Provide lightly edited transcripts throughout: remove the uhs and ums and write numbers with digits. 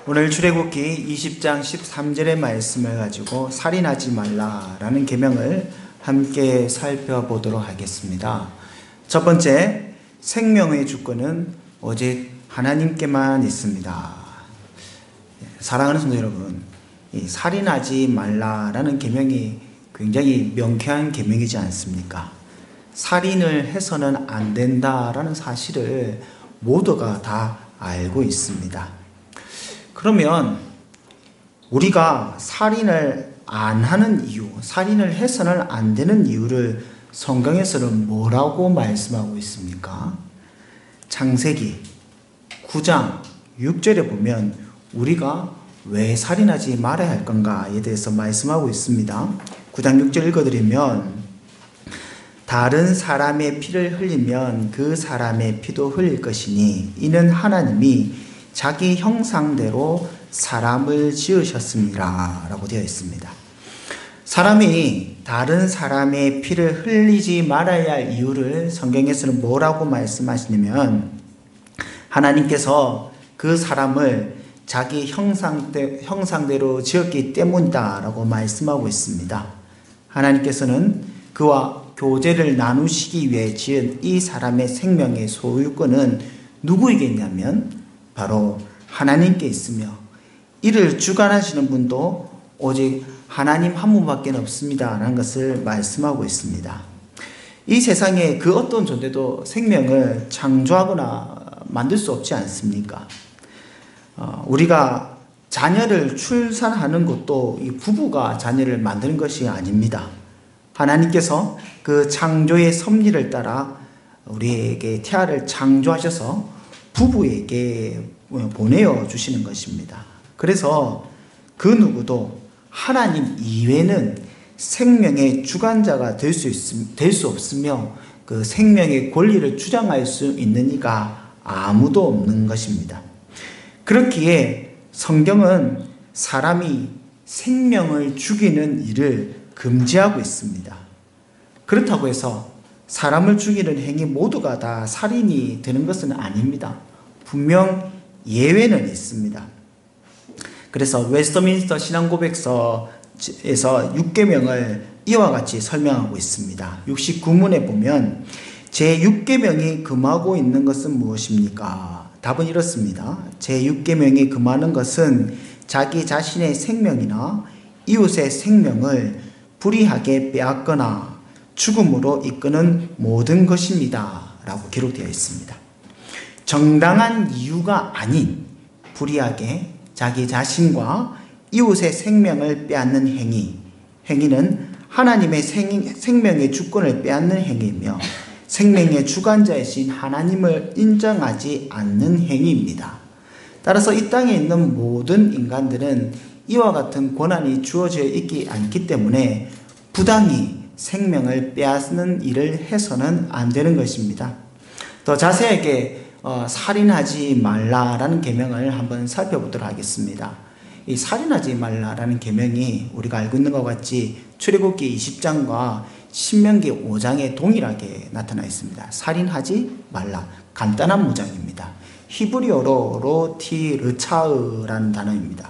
오늘 출애굽기 20장 13절의 말씀을 가지고 살인하지 말라라는 계명을 함께 살펴보도록 하겠습니다. 첫 번째, 생명의 주권은 오직 하나님께만 있습니다. 사랑하는 성도 여러분, 이 살인하지 말라라는 계명이 굉장히 명쾌한 계명이지 않습니까? 살인을 해서는 안 된다라는 사실을 모두가 다 알고 있습니다. 그러면 우리가 살인을 안 하는 이유, 살인을 해서는 안 되는 이유를 성경에서는 뭐라고 말씀하고 있습니까? 창세기 9장 6절에 보면 우리가 왜 살인하지 말아야 할 건가에 대해서 말씀하고 있습니다. 9장 6절 읽어드리면, 다른 사람의 피를 흘리면 그 사람의 피도 흘릴 것이니 이는 하나님이 자기 형상대로 사람을 지으셨습니다 라고 되어 있습니다. 사람이 다른 사람의 피를 흘리지 말아야 할 이유를 성경에서는 뭐라고 말씀하시냐면, 하나님께서 그 사람을 자기 형상대로 지었기 때문이다 라고 말씀하고 있습니다. 하나님께서는 그와 교제를 나누시기 위해 지은 이 사람의 생명의 소유권은 누구에게 있냐면 바로 하나님께 있으며, 이를 주관하시는 분도 오직 하나님 한 분밖에 없습니다 라는 것을 말씀하고 있습니다. 이 세상에 그 어떤 존재도 생명을 창조하거나 만들 수 없지 않습니까? 우리가 자녀를 출산하는 것도 이 부부가 자녀를 만드는 것이 아닙니다. 하나님께서 그 창조의 섭리를 따라 우리에게 태아를 창조하셔서 부부에게 보내어 주시는 것입니다. 그래서 그 누구도 하나님 이외에는 생명의 주관자가 될 수 없으며 그 생명의 권리를 주장할 수 있는 이가 아무도 없는 것입니다. 그렇기에 성경은 사람이 생명을 죽이는 일을 금지하고 있습니다. 그렇다고 해서 사람을 죽이는 행위 모두가 다 살인이 되는 것은 아닙니다. 분명 예외는 있습니다. 그래서 웨스트민스터 신앙고백서에서 6계명을 이와 같이 설명하고 있습니다. 69문에 보면 제6계명이 금하고 있는 것은 무엇입니까? 답은 이렇습니다. 제6계명이 금하는 것은 자기 자신의 생명이나 이웃의 생명을 불의하게 빼앗거나 죽음으로 이끄는 모든 것입니다 라고 기록되어 있습니다. 정당한 이유가 아닌 불의하게 자기 자신과 이웃의 생명을 빼앗는 행위는 하나님의 생명의 주권을 빼앗는 행위이며 생명의 주관자이신 하나님을 인정하지 않는 행위입니다. 따라서 이 땅에 있는 모든 인간들은 이와 같은 권한이 주어져 있지 않기 때문에 부당히 생명을 빼앗는 일을 해서는 안 되는 것입니다. 더 자세하게 살인하지 말라라는 계명을 한번 살펴보도록 하겠습니다. 이 살인하지 말라라는 계명이 우리가 알고 있는 것 같이 출애굽기 20장과 신명기 5장에 동일하게 나타나 있습니다. 살인하지 말라, 간단한 문장입니다. 히브리어로 로티 르차으라는 단어입니다.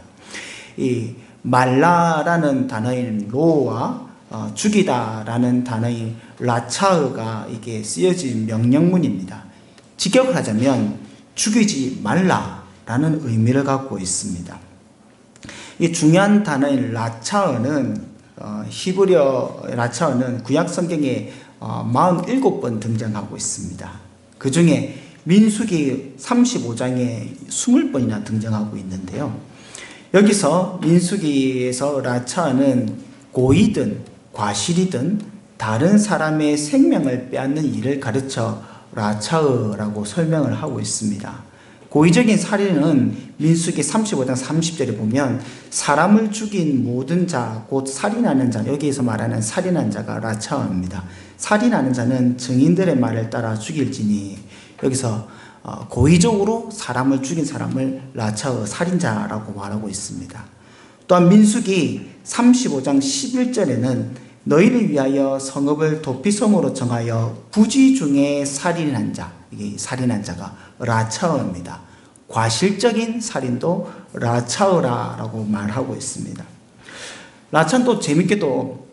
이 말라라는 단어인 로와 죽이다라는 단어인 라차으가 이게 쓰여진 명령문입니다. 직역을 하자면 죽이지 말라라는 의미를 갖고 있습니다. 이 중요한 단어인 라차어는 히브리어 라차어는 구약 성경에 47번 등장하고 있습니다. 그 중에 민수기 35장에 20번이나 등장하고 있는데요. 여기서 민수기에서 라차어는 고의든 과실이든 다른 사람의 생명을 빼앗는 일을 가르쳐 라차으라고 설명을 하고 있습니다. 고의적인 살인은 민수기 35장 30절에 보면 사람을 죽인 모든 자, 곧 살인하는 자, 여기에서 말하는 살인한 자가 라차으입니다. 살인하는 자는 증인들의 말을 따라 죽일지니, 여기서 고의적으로 사람을 죽인 사람을 라차으, 살인자라고 말하고 있습니다. 또한 민수기 35장 11절에는 너희를 위하여 성읍을 도피성으로 정하여 부지 중에 살인한 자, 이게 살인한 자가 라차어입니다. 과실적인 살인도 라차흐라라고 말하고 있습니다. 라차는 또 재밌게도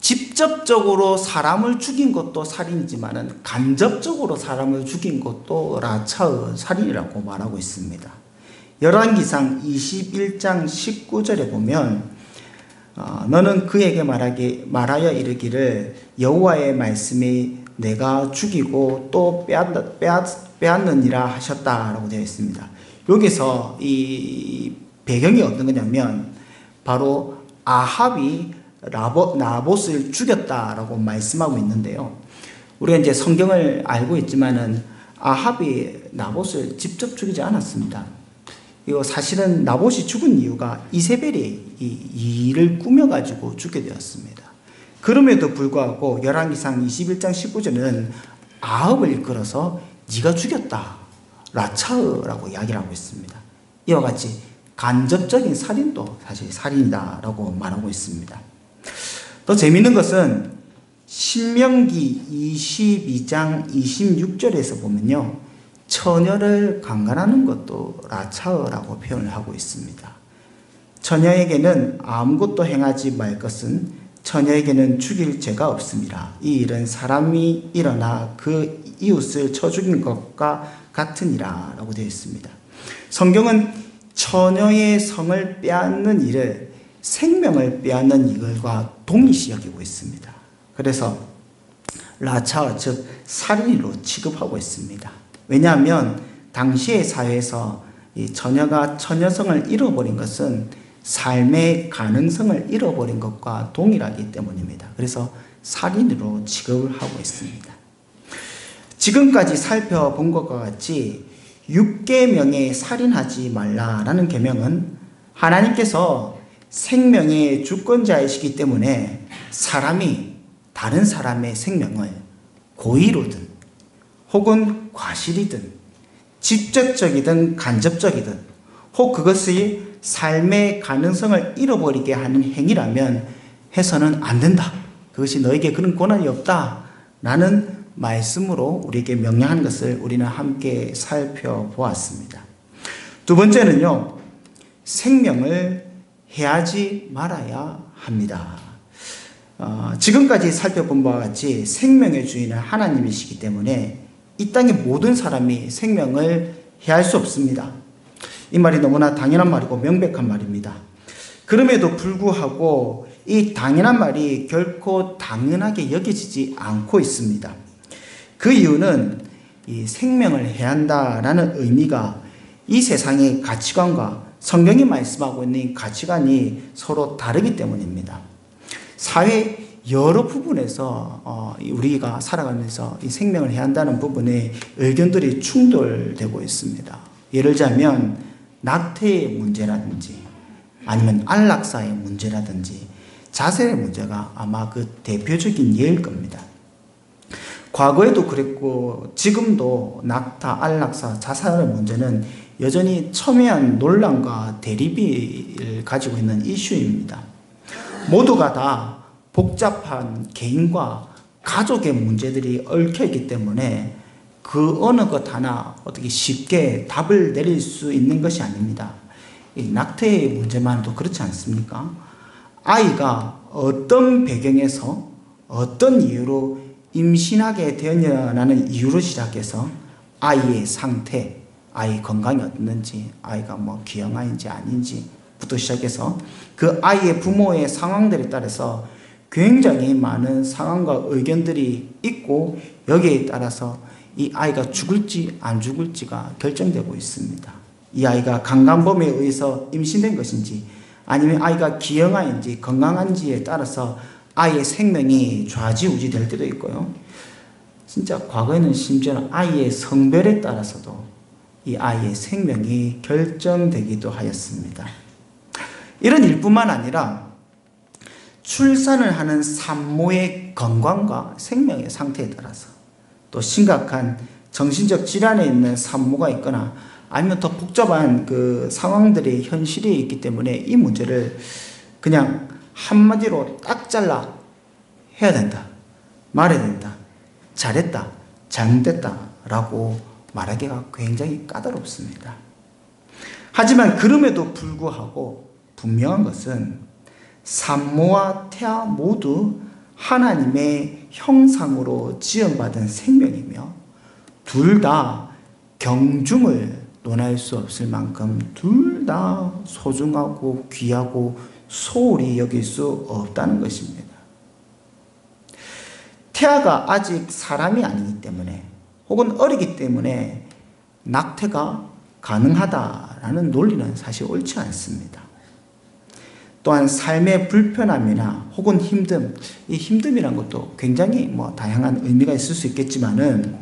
직접적으로 사람을 죽인 것도 살인이지만은 간접적으로 사람을 죽인 것도 라차의 살인이라고 말하고 있습니다. 열왕기상 21장 19절에 보면 너는 그에게 말하여 이르기를 여호와의 말씀이 내가 죽이고 또 빼앗느니라 하셨다라고 되어 있습니다. 여기서 이 배경이 어떤 거냐면 바로 아합이 나봇을 죽였다라고 말씀하고 있는데요. 우리가 이제 성경을 알고 있지만은 아합이 나봇을 직접 죽이지 않았습니다. 이거 사실은 나봇이 죽은 이유가 이세벨이 이 일을 꾸며가지고 죽게 되었습니다. 그럼에도 불구하고 열왕기상 21장 19절은 아합을 이끌어서 네가 죽였다 라차흐라고 이야기를 하고 있습니다. 이와 같이 간접적인 살인도 사실 살인이다라고 말하고 있습니다. 더 재미있는 것은 신명기 22장 26절에서 보면요, 처녀를 강간하는 것도 라차흐라고 표현을 하고 있습니다. 처녀에게는 아무것도 행하지 말 것은 처녀에게는 죽일 죄가 없습니다. 이 일은 사람이 일어나 그 이웃을 쳐 죽인 것과 같으니라 라고 되어 있습니다. 성경은 처녀의 성을 빼앗는 일을 생명을 빼앗는 일과 동일시 여기고 있습니다. 그래서 라차흐 즉 살인으로 취급하고 있습니다. 왜냐하면 당시의 사회에서 이 처녀가 처녀성을 잃어버린 것은 삶의 가능성을 잃어버린 것과 동일하기 때문입니다. 그래서 살인으로 취급을 하고 있습니다. 지금까지 살펴본 것과 같이 6계명의 살인하지 말라라는 계명은 하나님께서 생명의 주권자이시기 때문에 사람이 다른 사람의 생명을 고의로든 혹은 과실이든 직접적이든 간접적이든 혹 그것이 삶의 가능성을 잃어버리게 하는 행위라면 해서는 안 된다. 그것이 너에게 그런 권한이 없다. 라는 말씀으로 우리에게 명령하는 것을 우리는 함께 살펴보았습니다. 두 번째는요, 생명을 해하지 말아야 합니다. 지금까지 살펴본 바와 같이 생명의 주인은 하나님이시기 때문에 이 땅의 모든 사람이 생명을 해할 수 없습니다. 이 말이 너무나 당연한 말이고 명백한 말입니다. 그럼에도 불구하고 이 당연한 말이 결코 당연하게 여겨지지 않고 있습니다. 그 이유는 이 생명을 해한다라는 의미가 이 세상의 가치관과 성경이 말씀하고 있는 가치관이 서로 다르기 때문입니다. 사회 여러 부분에서 우리가 살아가면서 이 생명을 해한다는 부분에 의견들이 충돌되고 있습니다. 예를 들자면 낙태의 문제라든지 아니면 안락사의 문제라든지 자살의 문제가 아마 그 대표적인 예일 겁니다. 과거에도 그랬고 지금도 낙타, 안락사, 자살의 문제는 여전히 첨예한 논란과 대립을 가지고 있는 이슈입니다. 모두가 다 복잡한 개인과 가족의 문제들이 얽혀있기 때문에 그 어느 것 하나 어떻게 쉽게 답을 내릴 수 있는 것이 아닙니다. 이 낙태의 문제만도 그렇지 않습니까? 아이가 어떤 배경에서 어떤 이유로 임신하게 되었냐는 이유로 시작해서 아이의 상태, 아이 건강이 어떻는지, 아이가 뭐 기형아인지 아닌지부터 시작해서 그 아이의 부모의 상황들에 따라서 굉장히 많은 상황과 의견들이 있고 여기에 따라서 이 아이가 죽을지 안 죽을지가 결정되고 있습니다. 이 아이가 강간범에 의해서 임신된 것인지 아니면 아이가 기형아인지 건강한지에 따라서 아이의 생명이 좌지우지 될 때도 있고요. 진짜 과거에는 심지어는 아이의 성별에 따라서도 이 아이의 생명이 결정되기도 하였습니다. 이런 일뿐만 아니라 출산을 하는 산모의 건강과 생명의 상태에 따라서 또 심각한 정신적 질환에 있는 산모가 있거나 아니면 더 복잡한 그 상황들이 현실에 있기 때문에 이 문제를 그냥 한마디로 딱 잘라 해야 된다, 말해야 된다, 잘했다, 잘못됐다 라고 말하기가 굉장히 까다롭습니다. 하지만 그럼에도 불구하고 분명한 것은 산모와 태아 모두 하나님의 형상으로 지음받은 생명이며 둘 다 경중을 논할 수 없을 만큼 둘 다 소중하고 귀하고 소홀히 여길 수 없다는 것입니다. 태아가 아직 사람이 아니기 때문에 혹은 어리기 때문에 낙태가 가능하다라는 논리는 사실 옳지 않습니다. 또한 삶의 불편함이나 혹은 힘듦, 이 힘듦이란 것도 굉장히 다양한 의미가 있을 수 있겠지만은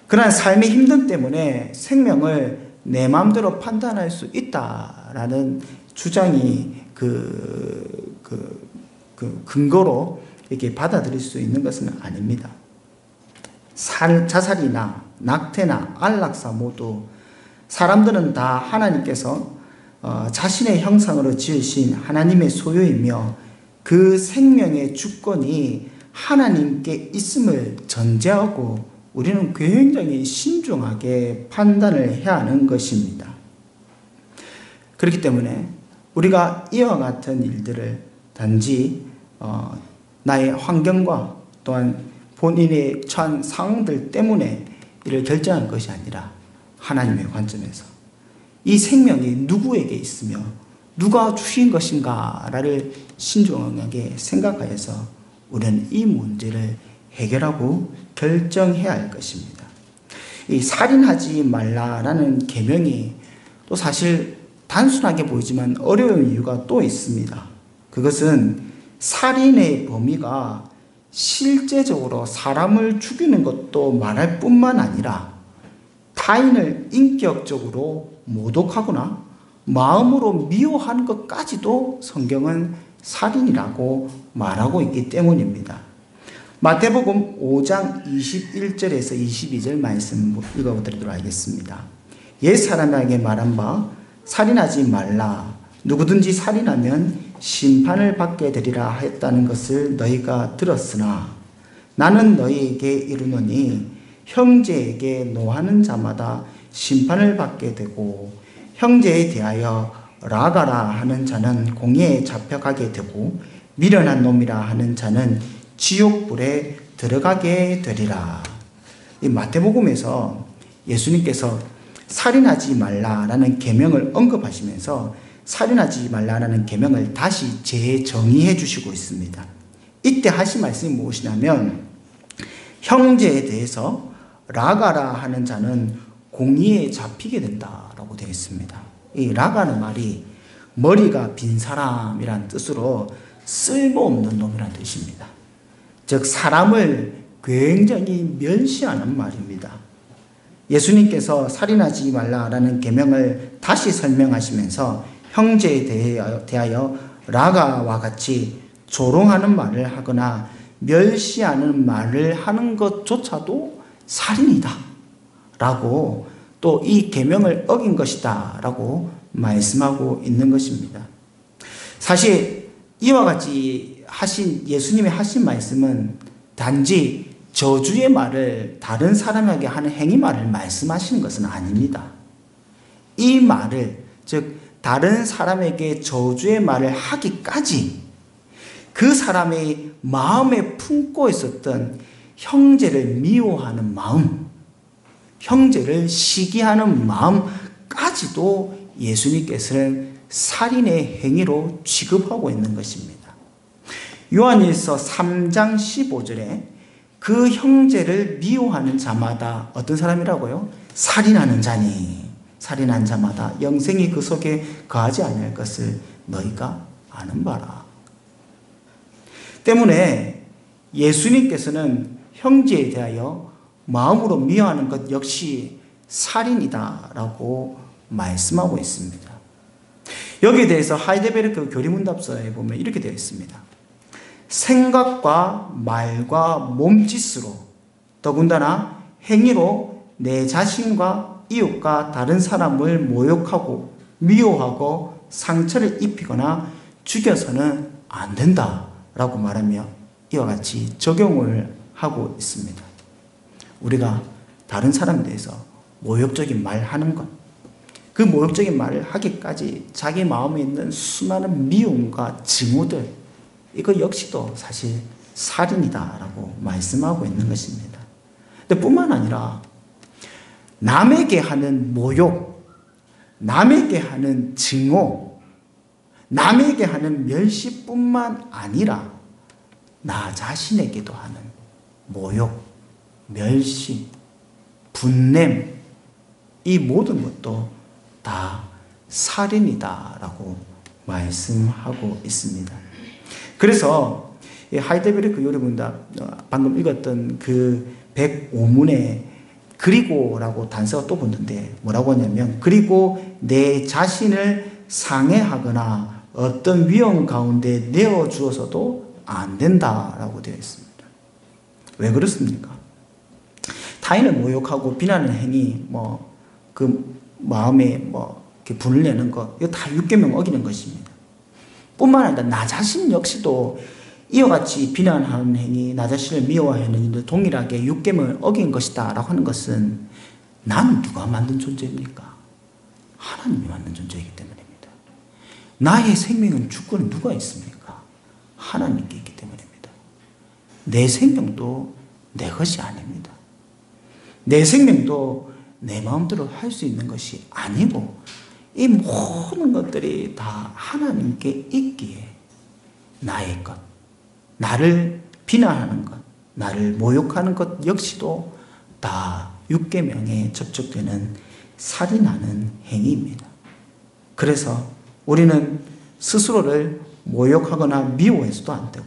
그러한 삶의 힘듦 때문에 생명을 내 마음대로 판단할 수 있다라는 주장이 근거로 이렇게 받아들일 수 있는 것은 아닙니다. 자살이나 낙태나 안락사 모두 사람들은 다 하나님께서 자신의 형상으로 지으신 하나님의 소유이며 그 생명의 주권이 하나님께 있음을 전제하고 우리는 굉장히 신중하게 판단을 해야 하는 것입니다. 그렇기 때문에 우리가 이와 같은 일들을 단지 나의 환경과 또한 본인의 처한 상황들 때문에 이를 결정한 것이 아니라 하나님의 관점에서 이 생명이 누구에게 있으며 누가 주신 것인가를 신중하게 생각하여서 우리는 이 문제를 해결하고 결정해야 할 것입니다. 이 살인하지 말라라는 계명이 또 사실 단순하게 보이지만 어려운 이유가 또 있습니다. 그것은 살인의 범위가 실제적으로 사람을 죽이는 것도 말할 뿐만 아니라 타인을 인격적으로 모독하거나 마음으로 미워하는 것까지도 성경은 살인이라고 말하고 있기 때문입니다. 마태복음 5장 21절에서 22절 말씀 읽어드리도록 하겠습니다. 옛 사람에게 말한 바 살인하지 말라. 누구든지 살인하면 심판을 받게 되리라 했다는 것을 너희가 들었으나 나는 너희에게 이르노니 형제에게 노하는 자마다 심판을 받게 되고 형제에 대하여 라가라 하는 자는 공회에 잡혀가게 되고 미련한 놈이라 하는 자는 지옥불에 들어가게 되리라. 이 마태복음에서 예수님께서 살인하지 말라라는 계명을 언급하시면서 살인하지 말라라는 계명을 다시 재정의해 주시고 있습니다. 이때 하신 말씀이 무엇이냐면 형제에 대해서 라가라 하는 자는 공의에 잡히게 된다라고 되어 있습니다. 이 라가는 말이 머리가 빈 사람이란 뜻으로 쓸모없는 놈이란 뜻입니다. 즉 사람을 굉장히 멸시하는 말입니다. 예수님께서 살인하지 말라라는 계명을 다시 설명하시면서 형제에 대하여 라가와 같이 조롱하는 말을 하거나 멸시하는 말을 하는 것조차도 살인이다 라고 또 이 계명을 어긴 것이다 라고 말씀하고 있는 것입니다. 사실 이와 같이 예수님의 하신 말씀은 단지 저주의 말을 다른 사람에게 하는 행위 말을 말씀하시는 것은 아닙니다. 이 말을 즉 다른 사람에게 저주의 말을 하기까지 그 사람의 마음에 품고 있었던 형제를 미워하는 마음, 형제를 시기하는 마음까지도 예수님께서는 살인의 행위로 취급하고 있는 것입니다. 요한일서 3장 15절에 그 형제를 미워하는 자마다 어떤 사람이라고요? 살인하는 자니 살인한 자마다 영생이 그 속에 거하지 아니할 것을 너희가 아는 바라. 때문에 예수님께서는 형제에 대하여 마음으로 미워하는 것 역시 살인이다라고 말씀하고 있습니다. 여기에 대해서 하이데베르크 교리문답서에 보면 이렇게 되어 있습니다. 생각과 말과 몸짓으로 더군다나 행위로 내 자신과 이웃과 다른 사람을 모욕하고 미워하고 상처를 입히거나 죽여서는 안 된다라고 말하며 이와 같이 적용을 하고 있습니다. 우리가 다른 사람에 대해서 모욕적인 말 하는 것, 그 모욕적인 말을 하기까지 자기 마음에 있는 수많은 미움과 증오들, 이거 역시도 사실 살인이다라고 말씀하고 있는 것입니다. 근데 뿐만 아니라 남에게 하는 모욕, 남에게 하는 증오, 남에게 하는 멸시뿐만 아니라 나 자신에게도 하는 모욕, 멸시, 분냄, 이 모든 것도 다 살인이다라고 말씀하고 있습니다. 그래서 하이델베르크 요리문답 방금 읽었던 그 105문에 그리고라고 단서가 또 붙는데 뭐라고 하냐면, 그리고 내 자신을 상해하거나 어떤 위험 가운데 내어주어서도 안 된다라고 되어 있습니다. 왜 그렇습니까? 타인을 모욕하고 비난하는 행위, 그 마음에 이렇게 분을 내는 것, 이거 다 율계명 어기는 것입니다. 뿐만 아니라 나 자신 역시도 이와 같이 비난하는 행위, 나 자신을 미워하는 일들 동일하게 율계명을 어긴 것이다 라고 하는 것은 나는 누가 만든 존재입니까? 하나님이 만든 존재이기 때문입니다. 나의 생명은 주권은 누가 있습니까? 하나님께 있기 때문입니다. 내 생명도 내 것이 아닙니다. 내 생명도 내 마음대로 할 수 있는 것이 아니고, 이 모든 것들이 다 하나님께 있기에 나의 것, 나를 비난하는 것, 나를 모욕하는 것 역시도 다 율계명에 접촉되는 살인하는 행위입니다. 그래서 우리는 스스로를 모욕하거나 미워해서도 안 되고,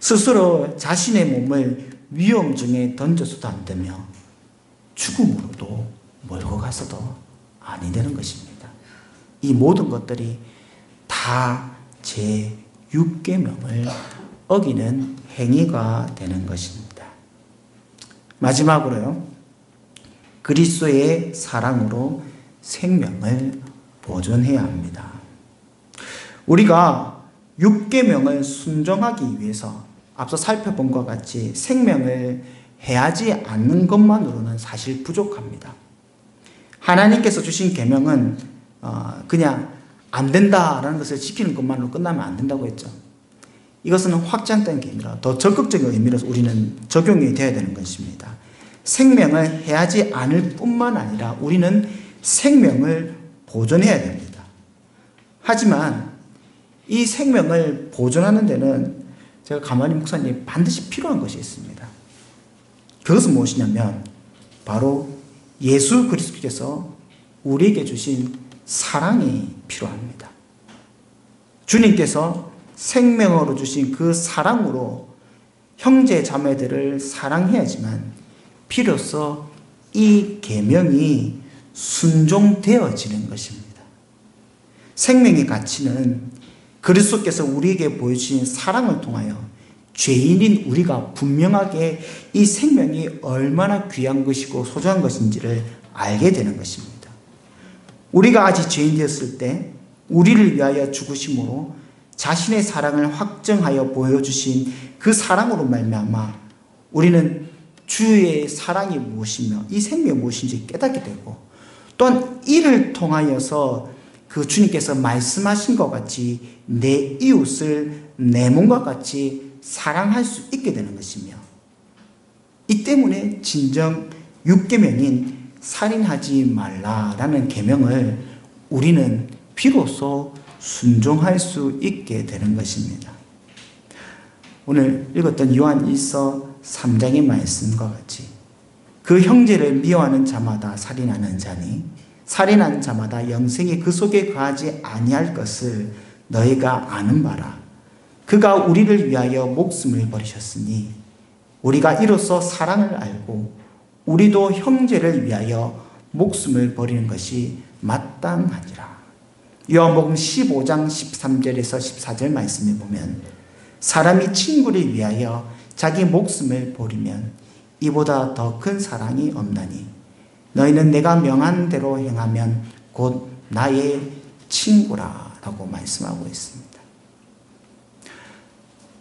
스스로 자신의 몸을 위험중에 던져서도 안 되며, 죽음으로도 몰고 가서도 아니 되는 것입니다. 이 모든 것들이 다 제 율계명을 어기는 행위가 되는 것입니다. 마지막으로요, 그리스도의 사랑으로 생명을 보존해야 합니다. 우리가 율계명을 순종하기 위해서 앞서 살펴본 것과 같이 생명을 해하지 않는 것만으로는 사실 부족합니다. 하나님께서 주신 계명은 그냥 안 된다라는 것을 지키는 것만으로 끝나면 안 된다고 했죠. 이것은 확장된 게 아니라 더 적극적인 의미로서 우리는 적용이 되어야 되는 것입니다. 생명을 해하지 않을 뿐만 아니라 우리는 생명을 보존해야 됩니다. 하지만 이 생명을 보존하는 데는 제가 가만히 목사님 반드시 필요한 것이 있습니다. 그것은 무엇이냐면 바로 예수 그리스도께서 우리에게 주신 사랑이 필요합니다. 주님께서 생명으로 주신 그 사랑으로 형제 자매들을 사랑해야지만 비로소 이 계명이 순종되어지는 것입니다. 생명의 가치는 그리스도께서 우리에게 보여주신 사랑을 통하여 죄인인 우리가 분명하게 이 생명이 얼마나 귀한 것이고 소중한 것인지를 알게 되는 것입니다. 우리가 아직 죄인 되었을 때 우리를 위하여 죽으심으로 자신의 사랑을 확정하여 보여주신 그 사랑으로 말미암아 우리는 주의 사랑이 무엇이며 이 생명이 무엇인지 깨닫게 되고, 또한 이를 통하여서 그 주님께서 말씀하신 것 같이 내 이웃을 내 몸과 같이 사랑할 수 있게 되는 것이며, 이 때문에 진정 율계명인 살인하지 말라라는 계명을 우리는 비로소 순종할 수 있게 되는 것입니다. 오늘 읽었던 요한 1서 3장의 말씀과 같이 그 형제를 미워하는 자마다 살인하는 자니 살인하는 자마다 영생이 그 속에 거하지 아니할 것을 너희가 아는 바라. 그가 우리를 위하여 목숨을 버리셨으니 우리가 이로써 사랑을 알고 우리도 형제를 위하여 목숨을 버리는 것이 마땅하니라. 요한복음 15장 13절에서 14절 말씀에 보면 사람이 친구를 위하여 자기 목숨을 버리면 이보다 더 큰 사랑이 없나니 너희는 내가 명한 대로 행하면 곧 나의 친구라 라고 말씀하고 있습니다.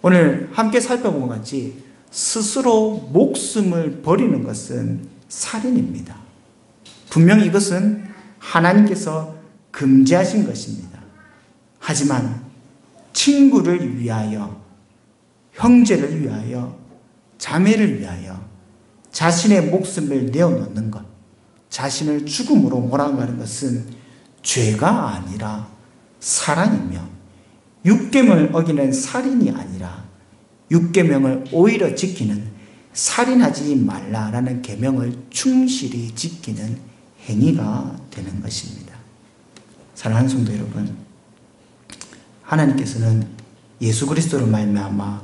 오늘 함께 살펴본 것 같이 스스로 목숨을 버리는 것은 살인입니다. 분명 이것은 하나님께서 금지하신 것입니다. 하지만 친구를 위하여, 형제를 위하여, 자매를 위하여 자신의 목숨을 내어놓는 것, 자신을 죽음으로 몰아가는 것은 죄가 아니라 사랑이며, 육계명을 어기는 살인이 아니라 육계명을 오히려 지키는 살인하지 말라라는 계명을 충실히 지키는 행위가 되는 것입니다. 사랑하는 성도 여러분, 하나님께서는 예수 그리스도로 말미암아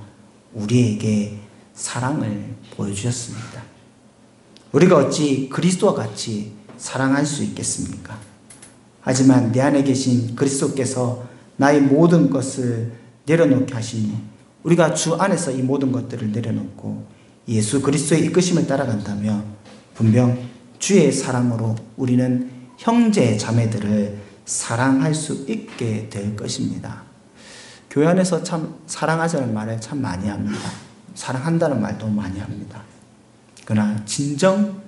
우리에게 사랑을 보여주셨습니다. 우리가 어찌 그리스도와 같이 사랑할 수 있겠습니까? 하지만 내 안에 계신 그리스도께서 나의 모든 것을 내려놓게 하시니 우리가 주 안에서 이 모든 것들을 내려놓고 예수 그리스도의 이끄심을 따라간다면 분명 주의 사랑으로 우리는 형제 자매들을 사랑할 수 있게 될 것입니다. 교회 안에서 참 사랑하자는 말을 참 많이 합니다. 사랑한다는 말도 많이 합니다. 그러나 진정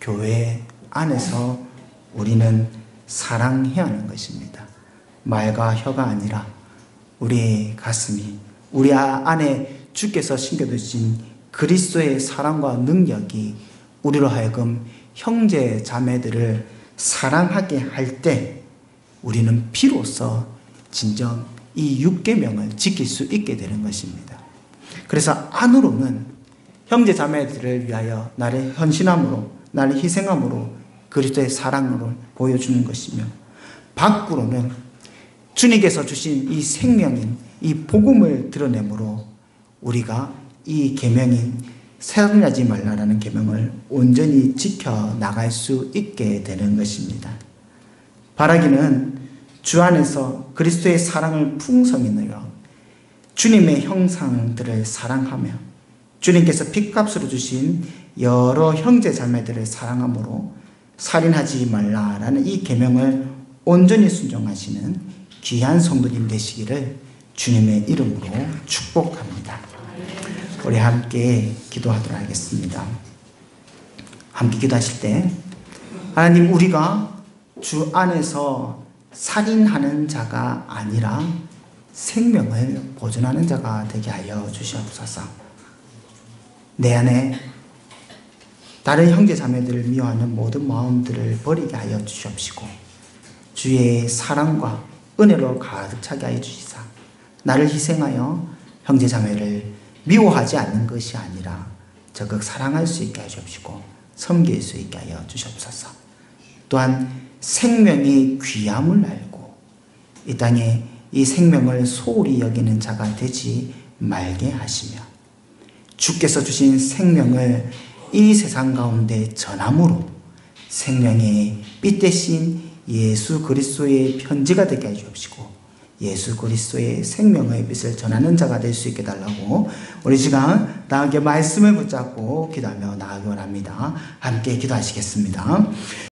교회 안에서 우리는 사랑해야 하는 것입니다. 말과 혀가 아니라 우리의 가슴이, 우리 안에 주께서 심겨두신 그리스도의 사랑과 능력이 우리로 하여금 형제 자매들을 사랑하게 할 때 우리는 비로소 진정 이 육계명을 지킬 수 있게 되는 것입니다. 그래서 안으로는 형제 자매들을 위하여 나를 헌신함으로, 나를 희생함으로 그리스도의 사랑으로 보여주는 것이며, 밖으로는 주님께서 주신 이 생명인 이 복음을 드러내므로 우리가 이 계명인 살인하지 말라라는 계명을 온전히 지켜 나갈 수 있게 되는 것입니다. 바라기는 주 안에서 그리스도의 사랑을 풍성히 누려 주님의 형상들을 사랑하며 주님께서 핏값으로 주신 여러 형제 자매들을 사랑함으로 살인하지 말라라는 이 계명을 온전히 순종하시는 귀한 성도님 되시기를 주님의 이름으로 축복합니다. 우리 함께 기도하도록 하겠습니다. 함께 기도하실 때 하나님, 우리가 주 안에서 살인하는 자가 아니라 생명을 보존하는 자가 되게 하여 주시옵소서. 내 안에 다른 형제 자매들을 미워하는 모든 마음들을 버리게 하여 주시옵시고 주의 사랑과 은혜로 가득 차게 하여 주시사 나를 희생하여 형제 자매를 미워하지 않는 것이 아니라 적극 사랑할 수 있게 하시옵시고 섬길 수 있게 하여 주시옵소서. 또한 생명이 귀함을 알고 이 땅에 이 생명을 소홀히 여기는 자가 되지 말게 하시며 주께서 주신 생명을 이 세상 가운데 전함으로 생명의 빛 대신 예수 그리스도의 편지가 되게 해주옵시고 예수 그리스도의 생명의 빛을 전하는 자가 될 수 있게 달라고 우리 시간 나에게 말씀을 붙잡고 기도하며 나아가기 원합니다. 함께 기도하시겠습니다.